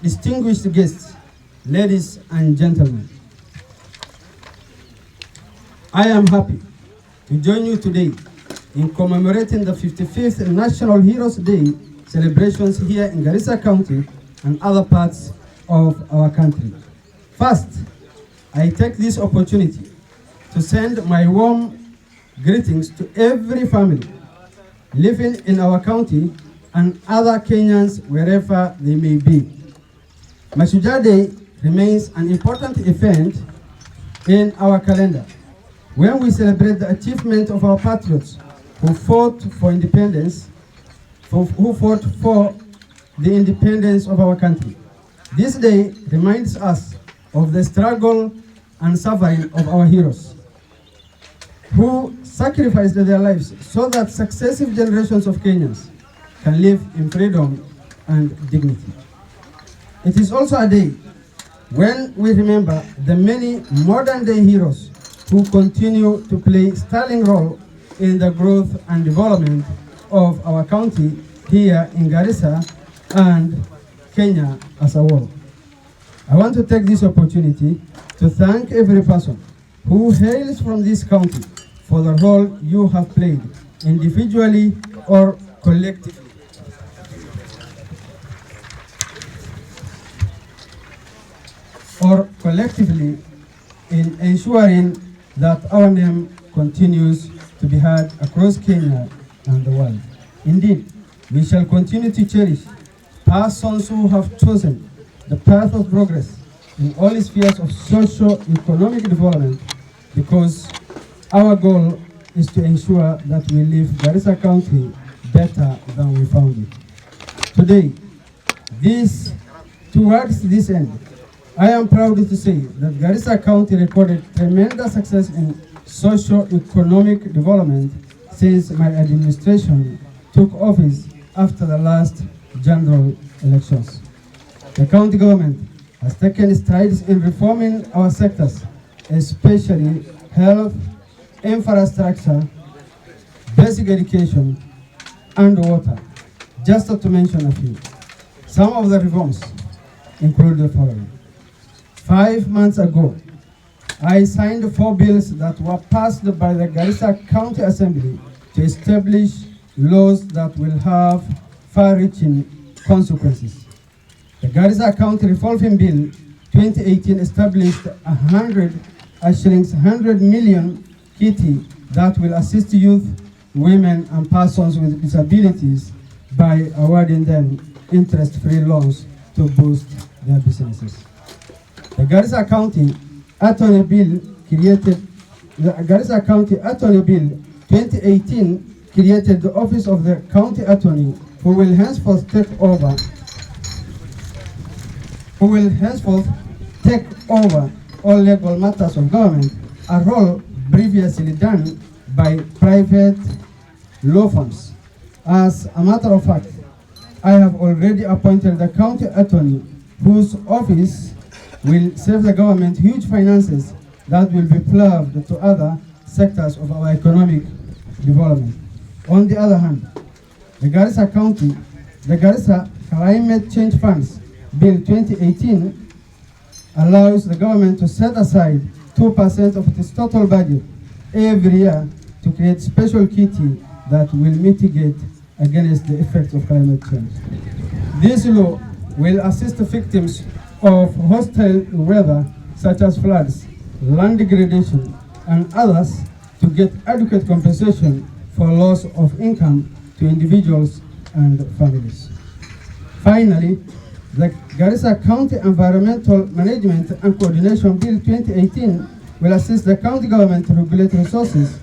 distinguished guests, ladies and gentlemen, I am happy to join you today in commemorating the 55th National Heroes Day celebrations here in Garissa County and other parts of our country. First, I take this opportunity to send my warm greetings to every family living in our county and other Kenyans wherever they may be. Mashujaa Day remains an important event in our calendar when we celebrate the achievement of our patriots who fought for independence, who fought for the independence of our country. This day reminds us of the struggle and suffering of our heroes, who sacrificed their lives so that successive generations of Kenyans can live in freedom and dignity. It is also a day when we remember the many modern-day heroes who continue to play a sterling role in the growth and development of our county here in Garissa and Kenya as a whole. I want to take this opportunity to thank every person who hails from this county for the role you have played, individually or collectively. In ensuring that our name continues to be heard across Kenya and the world. Indeed, we shall continue to cherish persons who have chosen the path of progress in all spheres of socio-economic development, because our goal is to ensure that we leave Garissa County better than we found it. Today, towards this end, I am proud to say that Garissa County recorded tremendous success in socio-economic development since my administration took office after the last general elections. The county government has taken strides in reforming our sectors, especially health, infrastructure, basic education, and water, just to mention a few. Some of the reforms include the following. 5 months ago, I signed 4 bills that were passed by the Garissa County Assembly to establish laws that will have far-reaching consequences. The Garissa County Revolving Bill 2018 established 100 million kitty that will assist youth, women, and persons with disabilities by awarding them interest-free loans to boost their businesses. The Garissa County Attorney Bill 2018 created the Office of the County Attorney, who will henceforth take over all legal matters of government, a role previously done by private law firms. As a matter of fact, I have already appointed the county attorney, whose office will save the government huge finances that will be ploughed to other sectors of our economic development. On the other hand, the Garissa Climate Change Funds Bill 2018 allows the government to set aside 2% of its total budget every year to create special kitty that will mitigate against the effects of climate change. This law will assist the victims of hostile weather such as floods, land degradation, and others to get adequate compensation for loss of income to individuals and families. Finally, the Garissa County Environmental Management and Coordination Bill 2018 will assist the county government to regulate resources,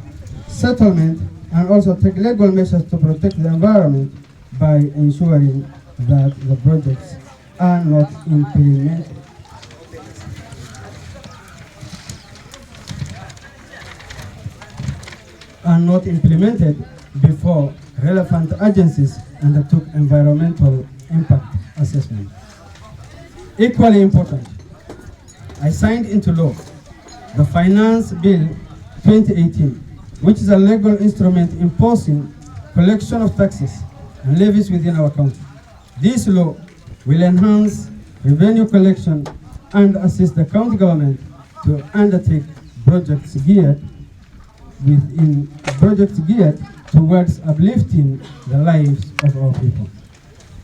settlement, and also take legal measures to protect the environment by ensuring that the projects are not implemented before relevant agencies undertook environmental impact assessment. Equally important, I signed into law the Finance Bill 2018, which is a legal instrument imposing collection of taxes and levies within our country. This law will enhance revenue collection, and assist the county government to undertake projects geared towards uplifting the lives of our people.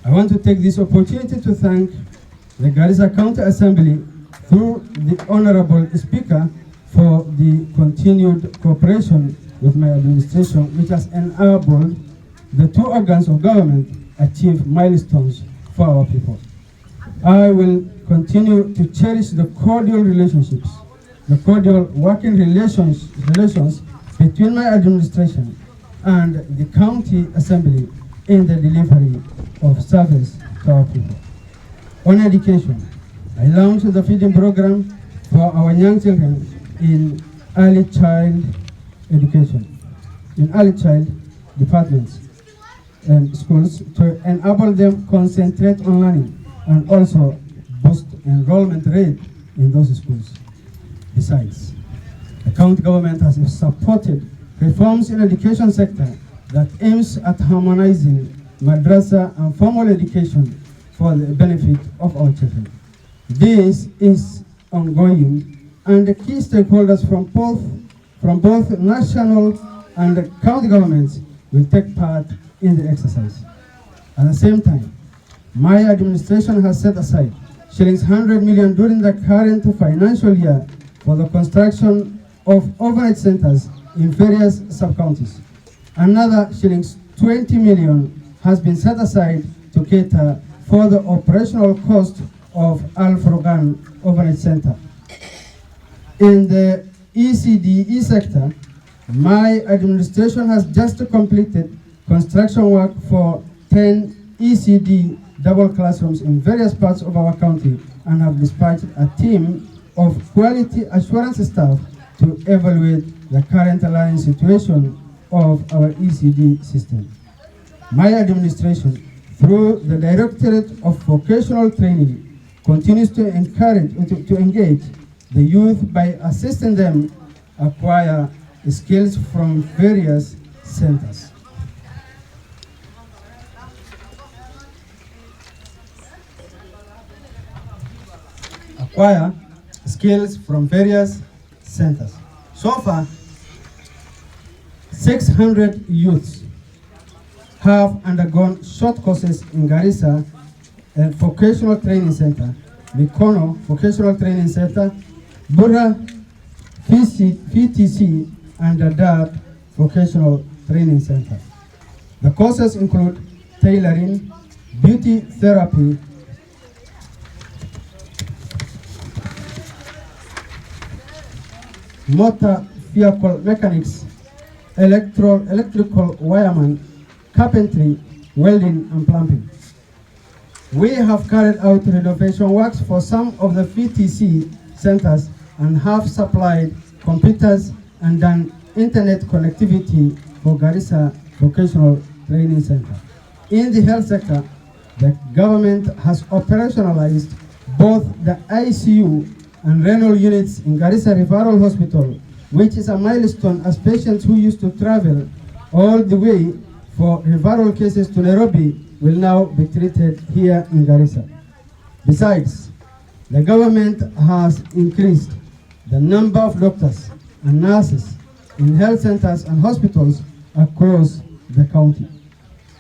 I want to take this opportunity to thank the Garissa County Assembly through the Honorable Speaker for the continued cooperation with my administration, which has enabled the two organs of government achieve milestones for our people. I will continue to cherish the cordial relationships, the cordial working relations between my administration and the County Assembly in the delivery of service to our people. On education, I launched the feeding program for our young children in early child education, in early child departments and schools to enable them concentrate on learning and also boost enrollment rate in those schools. Besides, the county government has supported reforms in education sector that aims at harmonizing madrasa and formal education for the benefit of our children. This is ongoing, and the key stakeholders from both national and county governments will take part in the exercise. At the same time, my administration has set aside shillings 100 million during the current financial year for the construction of overnight centers in various sub-counties. Another shillings 20 million has been set aside to cater for the operational cost of Al Furqan Overnight Center. In the ECDE sector, my administration has just completed construction work for 10 ECD double classrooms in various parts of our county and have dispatched a team of quality assurance staff to evaluate the current learning situation of our ECD system. My administration, through the Directorate of Vocational Training, continues to engage the youth by assisting them acquire skills from various centers. Acquire skills from various centers. So far, 600 youths have undergone short courses in Garissa Vocational Training Center, Mikono Vocational Training Center, Burra VTC, and Dadaab Vocational Training Center. The courses include tailoring, beauty therapy, motor vehicle mechanics, electrical wireman, carpentry, welding, and plumbing. We have carried out renovation works for some of the VTC centers and have supplied computers and done internet connectivity for Garissa Vocational Training Center. In the health sector, the government has operationalized both the ICU and renal units in Garissa Referral Hospital, which is a milestone as patients who used to travel all the way for referral cases to Nairobi will now be treated here in Garissa. Besides, the government has increased the number of doctors and nurses in health centers and hospitals across the county.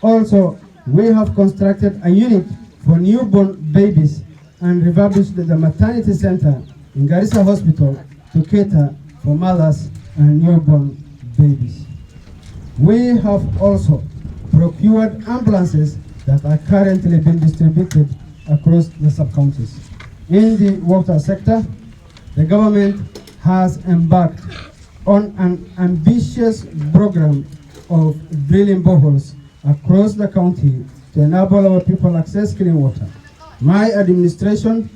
Also, we have constructed a unit for newborn babies and refurbished the maternity center in Garissa Hospital to cater for mothers and newborn babies. We have also procured ambulances that are currently being distributed across the sub-counties. In the water sector, the government has embarked on an ambitious program of drilling boreholes across the county to enable our people access clean water. My administration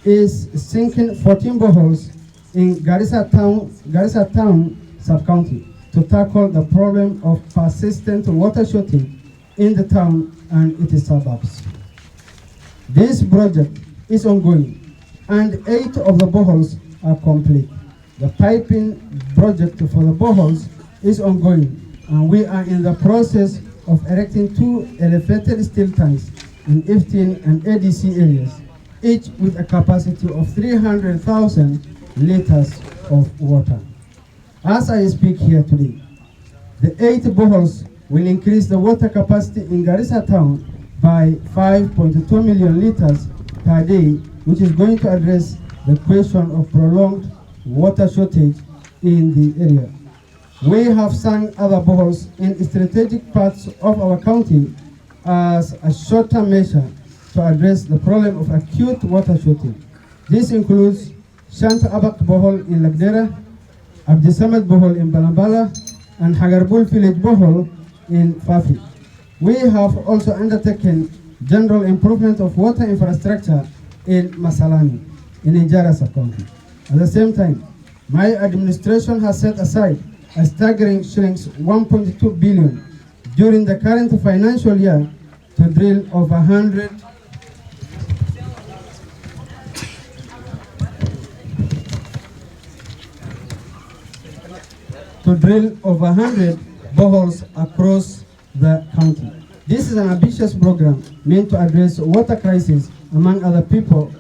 is sinking 14 boreholes in Garissa Town sub-county to tackle the problem of persistent water shortage in the town and its suburbs. This project is ongoing and 8 of the boreholes are complete. The piping project for the boreholes is ongoing and we are in the process of erecting 2 elevated steel tanks in 15 and ADC areas. each with a capacity of 300,000 liters of water. As I speak here today, the 8 boreholes will increase the water capacity in Garissa town by 5.2 million liters per day, which is going to address the question of prolonged water shortage in the area. We have sunk other boreholes in strategic parts of our county as a short-term measure to address the problem of acute water shortage. This includes Shanta Abak borehole in Lagdera, Abdisamad borehole in Balambala, and Hagarbul village borehole in Fafi. We have also undertaken general improvement of water infrastructure in Masalani, in Ijara sub-county. At the same time, my administration has set aside a staggering shillings 1.2 billion during the current financial year to drill over 100 boreholes across the county. This is an ambitious program meant to address water crisis among our people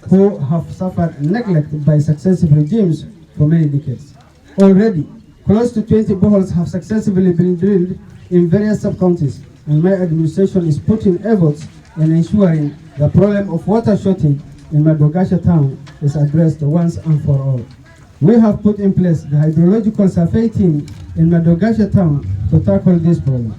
who have suffered neglect by successive regimes for many decades. Already, close to 20 boreholes have successfully been drilled in various sub-counties, and my administration is putting efforts in ensuring the problem of water shortage in Madogashe town is addressed once and for all. We have put in place the hydrological survey team in Madogashe town to tackle this problem.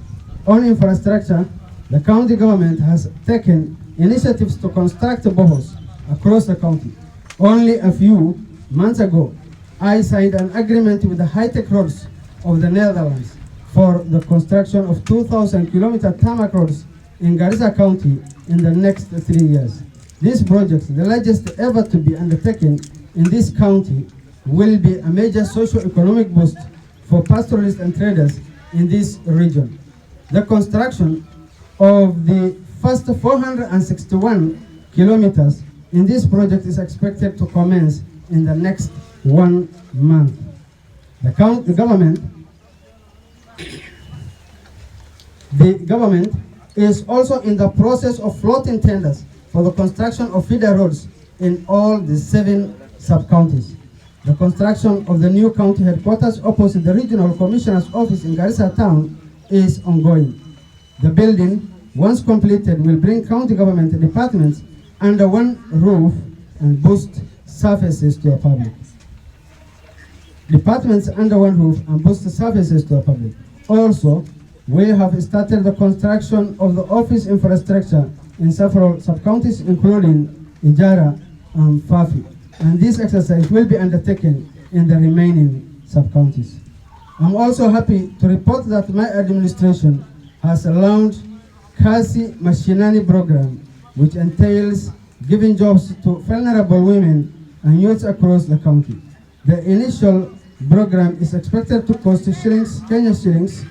On infrastructure, the county government has taken initiatives to construct boreholes across the county. Only a few months ago, I signed an agreement with the high-tech roads of the Netherlands for the construction of 2,000-kilometer tarmac roads in Garissa County in the next 3 years. This project, the largest ever to be undertaken in this county, will be a major socio-economic boost for pastoralists and traders in this region. The construction of the first 461 kilometers in this project is expected to commence in the next 1 month. The government is also in the process of floating tenders for the construction of feeder roads in all the 7 sub-counties. The construction of the new county headquarters opposite the Regional Commissioner's office in Garissa town is ongoing. The building, once completed, will bring county government departments under one roof and boost services to the public. Departments under one roof and boost services to the public. Also, we have started the construction of the office infrastructure in several sub-counties, including Ijara and Fafi. And this exercise will be undertaken in the remaining sub-counties. I'm also happy to report that my administration has launched Kasi Mashinani program, which entails giving jobs to vulnerable women and youths across the county. The initial program is expected to cost Kenya shillings